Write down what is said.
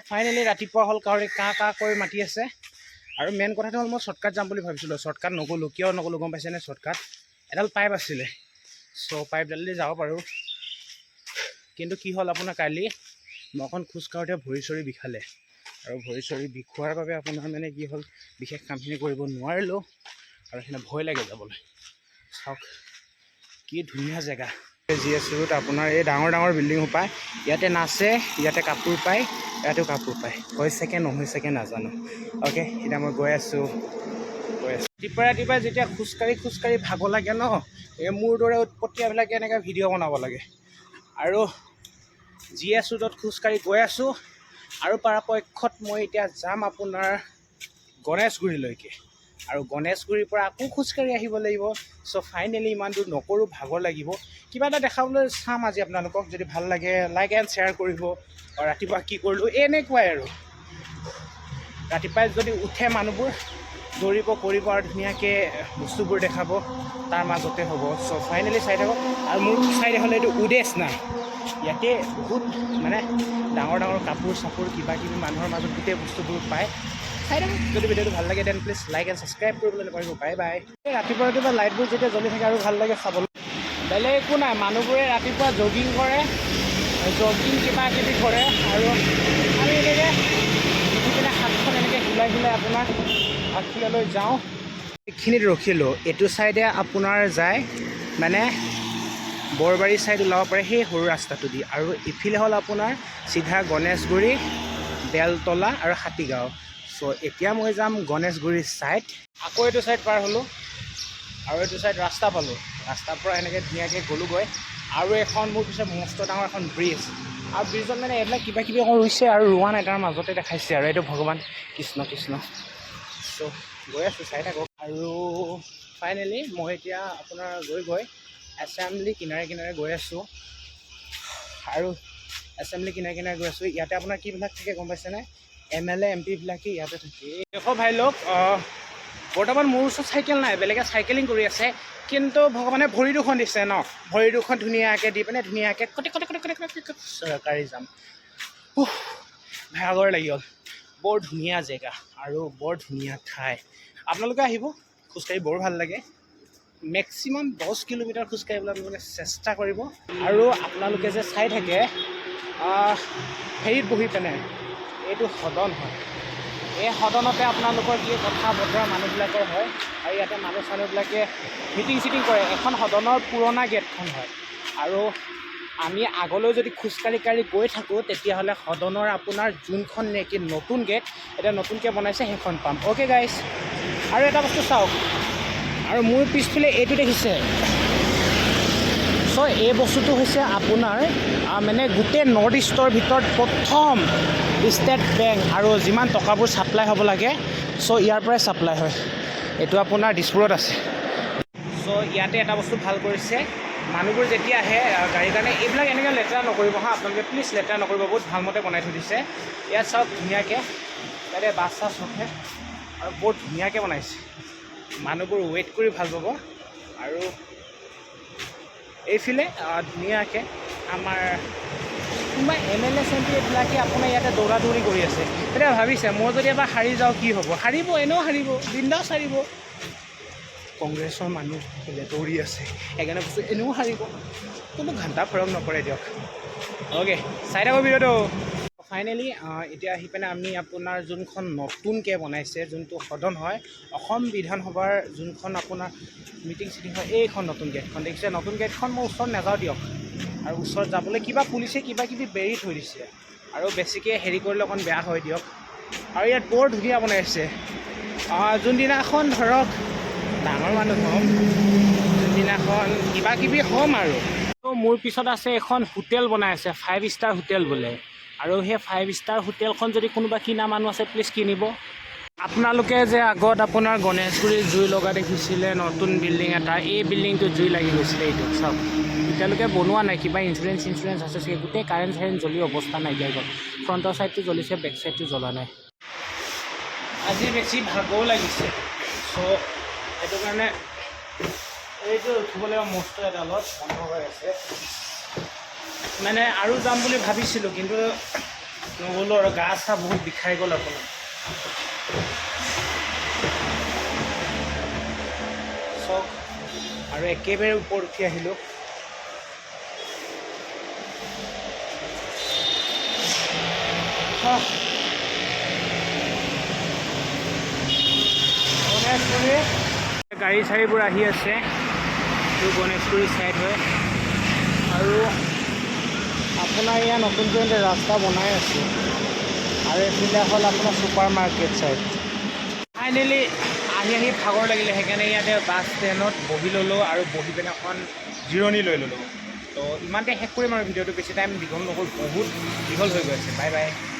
Finally ৰাতিপুৱা হ'ল কাউৰী কাঁ কাঁ কৰি মাতি আছে। আৰু মেইন কথাটো হ'ল মই শ্বৰ্টকাট যাম বুলি ভাবিছিলোঁ, শ্বৰ্টকাট নগ'লোঁ। কিয় নগ'লোঁ গম পাইছেনে? শ্বৰ্টকাট এডাল পাইপ আছিলে, চ' পাইপডালেদি যাব পাৰোঁ। কিন্তু কি হ'ল আপোনাৰ কালি মই অকণ খোজ কাঢ়োতে ভৰি চৰি বিষালে, আৰু ভৰি চৰি বিষোৱাৰ বাবে আপোনাৰ মানে কি হ'ল বিশেষ কামখিনি কৰিব নোৱাৰিলোঁ, আৰু সেইখিনি ভয় লাগে যাবলৈ। চাওক কি ধুনীয়া জেগা। GS ৰোড আপোনাৰ এই ডাঙৰ ডাঙৰ বিল্ডিং পায়, ইয়াতে নাচে, ইয়াতে কাপোৰ পায়, ইয়াতেও কাপোৰ পায়। হৈছেকে নহৈছেকে নাজানো। অ'কে, এতিয়া মই গৈ আছোঁ। ৰাতিপুৱা যেতিয়া খোজকাঢ়ি ভাগৰ লাগে ন, এই মোৰ দৰে উৎপত্তিয়াবিলাকে এনেকৈ ভিডিঅ' বনাব লাগে। আৰু GS ৰোডত খোজকাঢ়ি গৈ আছোঁ, আৰু পৰাপক্ষত মই এতিয়া যাম আপোনাৰ গণেশগুৰিলৈকে, আৰু গণেশগুৰিৰ পৰা আকৌ খোজকাঢ়ি আহিব লাগিব। চ' ফাইনেলি ইমান দূৰ নকৰোঁ, ভাগৰ লাগিব। কিবা এটা দেখাবলৈ চাম আজি আপোনালোকক, যদি ভাল লাগে লাইক এণ্ড শ্বেয়াৰ কৰিব। আৰু ৰাতিপুৱা কি কৰিলোঁ এনেকুৱাই আৰু, ৰাতিপুৱাই যদি উঠে মানুহবোৰ দৌৰিব কৰিব আৰু ধুনীয়াকৈ বস্তুবোৰ দেখাব, তাৰ মাজতে হ'ব। চ' ফাইনেলি চাই থাকক। আৰু মোৰ চাই হ'লে এইটো উদ্দেশ্য নাই, ইয়াতে বহুত মানে ডাঙৰ ডাঙৰ কাপোৰ চাপোৰ কিবা কিবি মানুহৰ মাজত গোটেই বস্তুবোৰ পায়। চাই থাকক, যদি ভিডিঅ'টো ভাল লাগে then please like and subscribe কৰিবলৈ নকৰিব। Bye bye. ৰাতিপুৱা লাইটবোৰ যেতিয়া জ্বলি থাকে আৰু ভাল লাগে চাবলৈ। বেলেগ একো নাই, মানুহবোৰে ৰাতিপুৱা জগিং কৰে, কিবা কিবি কৰে, আৰু আমি এনেকৈ উঠি পিনে হাতখন এনেকৈ হিলাই আপোনাৰ আগফাললৈ যাওঁ। এইখিনিত ৰখিলোঁ, এইটো ছাইডে আপোনাৰ যায় মানে বৰবাৰী ছাইড ওলাব পাৰে সেই সৰু ৰাস্তাটো দি, আৰু ইফালে হ'ল আপোনাৰ চিধা গণেশগুৰি, বেলতলা আৰু হাতীগাঁও। চ' এতিয়া মই যাম গণেশগুৰি ছাইড। আকৌ এইটো ছাইড পাৰ হ'লোঁ, আৰু এইটো ছাইড ৰাস্তা পালোঁ। ৰাস্তাৰ পৰা এনেকৈ ধুনীয়াকৈ গ'লোঁগৈ, আৰু এখন মোৰ পিছত মস্ত ডাঙৰ এখন ব্ৰিজ, আৰু ব্ৰিজত মানে এইবিলাক কিবা কিবি অকণ ৰুইছে, আৰু ৰোৱা নাই, তাৰ মাজতে দেখাইছে, আৰু এইটো ভগৱান কৃষ্ণ কৃষ্ণ। চ' গৈ আছোঁ, চাই থাকক। আৰু ফাইনেলি মই এতিয়া আপোনাৰ গৈ এছেম্বলি কিনাৰে গৈ আছোঁ, আৰু এছেম্বলি কিনাৰে গৈ আছোঁ। ইয়াতে আপোনাৰ কিবিলাক থাকে গম পাইছেনে? MLA MP বিলাকে ইয়াতে থাকে। দেখো ভাই লোক, বৰ্তমান মোৰ ওচৰত চাইকেল নাই, বেলেগে চাইকেলিং কৰি আছে, কিন্তু ভগৱানে ভৰি দুখন দিছে ন, ভৰি দুখন ধুনীয়াকৈ দি পিনে ধুনীয়াকৈ কাঢ়ি যাম। ভাগৰ লাগি গ'ল। বৰ ধুনীয়া জেগা আৰু বৰ ধুনীয়া ঠাই। আপোনালোকে আহিব, খোজকাঢ়ি বৰ ভাল লাগে। মেক্সিমাম 10 কিলোমিটাৰ খোজকাঢ়িবলৈ আপোনালোকে চেষ্টা কৰিব। আৰু আপোনালোকে যে চাই থাকে হেৰিত বহি পিনে, এইটো সদন হয়, এই সদনতে আপোনালোকৰ কি কথা বতৰা মানুহবিলাকৰ হয়, আৰু ইয়াতে মানুহবিলাকে মিটিং চিটিং কৰে। এখন সদনৰ পুৰণা গেটখন হয়, আৰু আমি আগলৈ যদি খোজকাঢ়ি গৈ থাকোঁ তেতিয়াহ'লে সদনৰ আপোনাৰ যোনখন নেকি নতুন গেট এতিয়া নতুনকৈ বনাইছে সেইখন পাম। অ'কে গাইজ, আৰু এটা বস্তু চাওক, আৰু মোৰ পিছফালে এইটো দেখিছে। চ' এই বস্তুটো হৈছে আপোনাৰ মানে গোটেই নৰ্থ ইষ্টৰ ভিতৰত প্ৰথম ষ্টেট বেংক, আৰু যিমান টকাবোৰ ছাপ্লাই হ'ব লাগে চ' ইয়াৰ পৰাই ছাপ্লাই হয়। এইটো আপোনাৰ দিছপুৰত আছে। চ' ইয়াতে এটা বস্তু ভাল কৰিছে, মানুহবোৰ যেতিয়া আহে গাড়ীৰ কাৰণে এইবিলাক এনেকৈ লেতেৰা নকৰিব হা, আপোনালোকে প্লিজ লেতেৰা নকৰিব, বহুত ভালমতে বনাই থৈ দিছে। ইয়াত চাওক ধুনীয়াকৈ, ইয়াতে বাছ চাছ ৰখে, আৰু বৰ ধুনীয়াকৈ বনাইছে। মানুহবোৰ ৱেইট কৰি ভাল পাব। আৰু এইফালে ধুনীয়াকৈ আমাৰ কোনোবা MLA MP এইবিলাকে আপোনাৰ ইয়াতে দৌৰা দৌৰি কৰি আছে। এতিয়া ভাবিছে মই যদি এবাৰ হাৰি যাওঁ কি হ'ব? হাৰিব, এনেও হাৰিব, বিন্দাছ হাৰিব। কংগ্ৰেছৰ মানুহ দৌৰি আছে, সেইকাৰণে বস্তু এনেও হাৰিব, কোনো ঘণ্টা ফৰক নপৰে দিয়ক। অ'কে, চাই থাকোঁ ভিডিঅ'টো। ফাইনেলি এতিয়া আহি পিনে আমি আপোনাৰ যোনখন নতুনকৈ বনাইছে, যোনটো সদন হয়, অসম বিধানসভাৰ যোনখন আপোনাৰ মিটিং চিটিং হয়, এইখন নতুন গেটখন দেখিছে। নতুন গেটখন মই ওচৰত নাযাওঁ দিয়ক, আৰু ওচৰত যাবলৈ কিবা পুলিচে কিবা কিবি বেৰি থৈ দিছে, আৰু বেছিকৈ হেৰি কৰিলে অকণ বেয়া হয় দিয়ক। আৰু ইয়াত বৰ ধুনীয়া বনাইছে। যোনদিনাখন ধৰক ডাঙৰ মানুহ হ'ম, যোনদিনাখন কিবা কিবি হ'ম, আৰু মোৰ পিছত আছে এখন হোটেল বনাই আছে, 5 ষ্টাৰ হোটেল বোলে। আৰু সেই 5 ষ্টাৰ হোটেলখন যদি কোনোবা কিনা মানুহ আছে প্লিজ কিনিব। আপোনালোকে যে আগত আপোনাৰ গণেশগুৰিত জুই লগা দেখিছিলে নতুন বিল্ডিং এটা, এই বিল্ডিংটোত জুই লাগি গৈছিলে। এইটো চাওক, এতিয়ালৈকে বনোৱা নাই, কিবা ইঞ্চুৰেঞ্চ আছে চাগে, গোটেই কাৰেণ্ট জ্বলি অৱস্থা নাইকিয়া গ'ল। ফ্ৰণ্টৰ ছাইডটো জ্বলিছে, বেক ছাইডটো জ্বলা নাই। আজি বেছি ভাগৰো লাগিছে, চ' সেইটো কাৰণে এইটো উঠিবলৈ মস্ত এডালত বন্ধ হৈ আছে। মানে আৰু যাম বুলি ভাবিছিলোঁ, কিন্তু নগ'লোঁ আৰু গা চা বহুত বিষাই গ'ল আপোনাৰ চক আৰু একেবাৰে ওপৰত উঠি আহিলোঁ গণেশগুৰি গাড়ী চাড়ীবোৰ আহি আছে এইটো গণেশগুৰি ছাইড হয় আৰু আপোনাৰ ইয়াত নতুনকৈ ৰাস্তা বনাই আছে আৰু এইফালে হ'ল আপোনাৰ ছুপাৰ মাৰ্কেট ছাইড ফাইনেলি আহি ভাগৰ লাগিলে সেইকাৰণে ইয়াতে বাছ ষ্টেণ্ডত বহি ল'লোঁ আৰু বহি পিনে এখন জিৰণি লৈ ল'লোঁ তো ইমানতে শেষ কৰিম আৰু ভিডিঅ'টো বেছি টাইম দীঘল নকৰোঁ বহুত দীঘল হৈ গৈ আছে বাই বাই